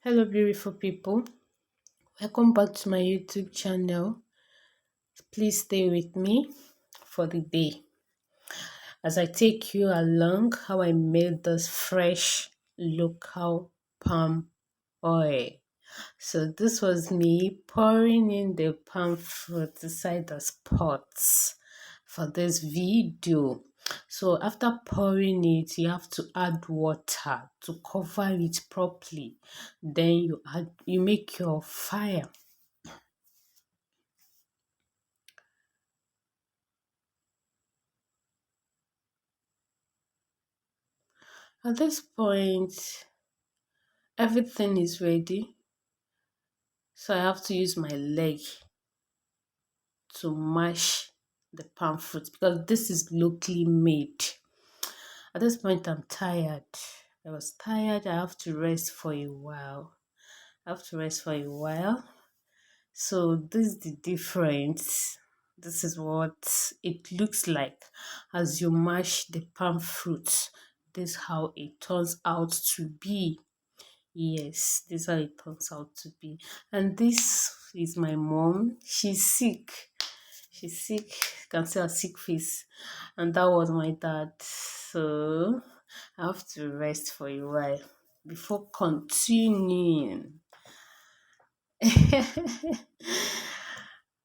Hello, beautiful people. Welcome back to my YouTube channel. Please stay with me for the day as I take you along how I made this fresh local palm oil. So this was me pouring in the palm fruit inside the pots for this video. So after pouring it, you have to add water to cover it properly. Then you make your fire. At this point, everything is ready. So I have to use my leg to mash the palm fruit because this is locally made. At this point, I'm tired. I was tired. I have to rest for a while. I have to rest for a while. So this is the difference. This is what it looks like as you mash the palm fruit. This is how it turns out to be. Yes, this is how it turns out to be. And this is my mom. She's sick. She's sick. You can see her sick face. And that was my dad. So I have to rest for a while before continuing.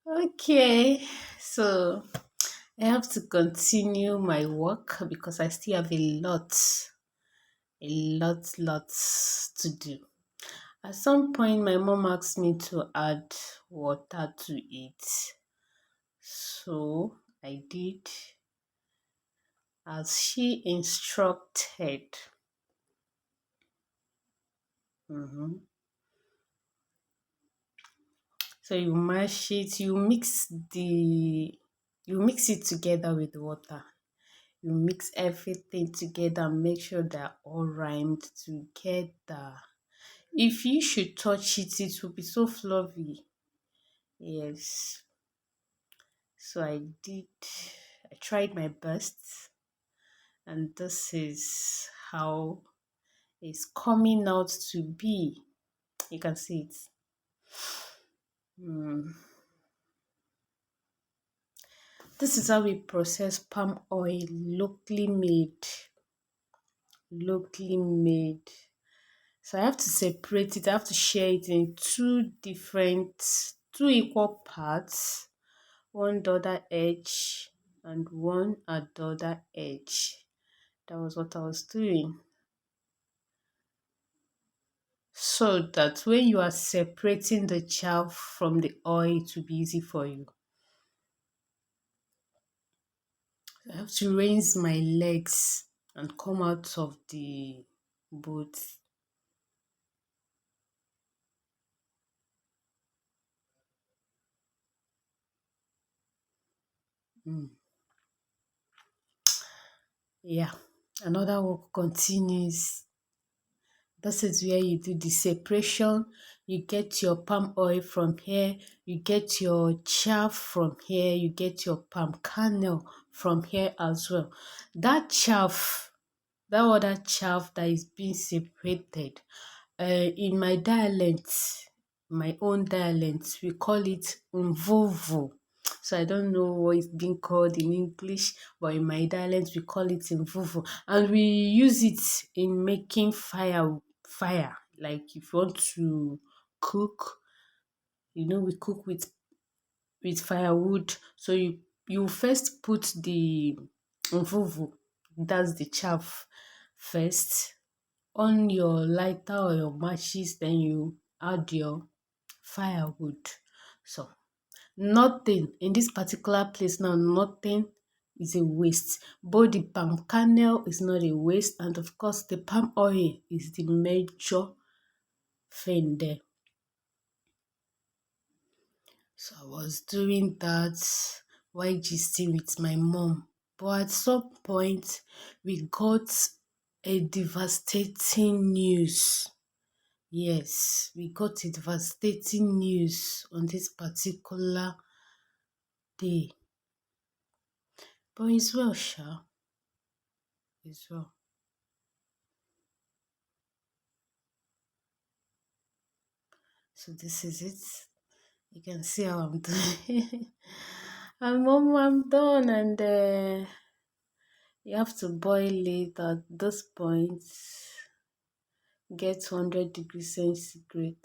Okay, so I have to continue my work because I still have a lot to do. At some point, my mom asked me to add water to it. So I did as she instructed. Mhm. So you mash it, you mix it together with water. You mix everything together and make sure they're all rhymed together. If you should touch it, it will be so fluffy. Yes. So I tried my best, and this is how it's coming out to be. You can see it. Mm. This is how we process palm oil locally made. Locally made. So I have to separate it. I have to share it in two equal parts. One the other edge and one at the other edge. That was what I was doing. So that when you are separating the chaff from the oil, it will be easy for you. I have to raise my legs and come out of the boat. Mm. Yeah, another work continues. This is where you do the separation. You get your palm oil from here. You get your chaff from here. You get your palm kernel from here as well. That chaff, that other chaff that is being separated, in my dialect, my own dialect, we call it mvuvu. So I don't know what it's being called in English, but in my dialect we call it mvuvu, and we use it in making fire. Like if you want to cook, we cook with firewood. So you first put the mvuvu, that's the chaff, first on your lighter or your matches, then you add your firewood. So nothing in this particular place now, nothing is a waste. Both the palm kernel is not a waste, and of course the palm oil is the major thing there. So I was doing that while gisting with my mom. But at some point we got a devastating news. Yes, we got a devastating news on this particular day. But it's well, Sha. It's well. So this is it. You can see how I'm doing. And mom, I'm done, and you have to boil it at this point. Get 100 degrees centigrade.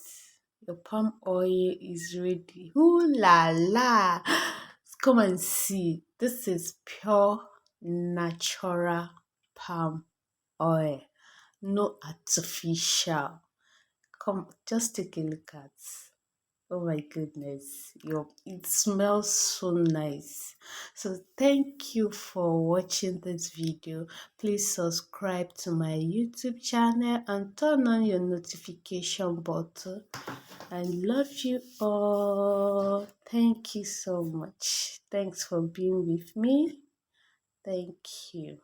Your palm oil is ready. Ooh la la! Come and see. This is pure natural palm oil. No artificial. Come, just take a look at. Oh my goodness, it smells so nice. So thank you for watching this video. Please subscribe to my YouTube channel and turn on your notification button. I love you all. Thank you so much. Thanks for being with me. Thank you.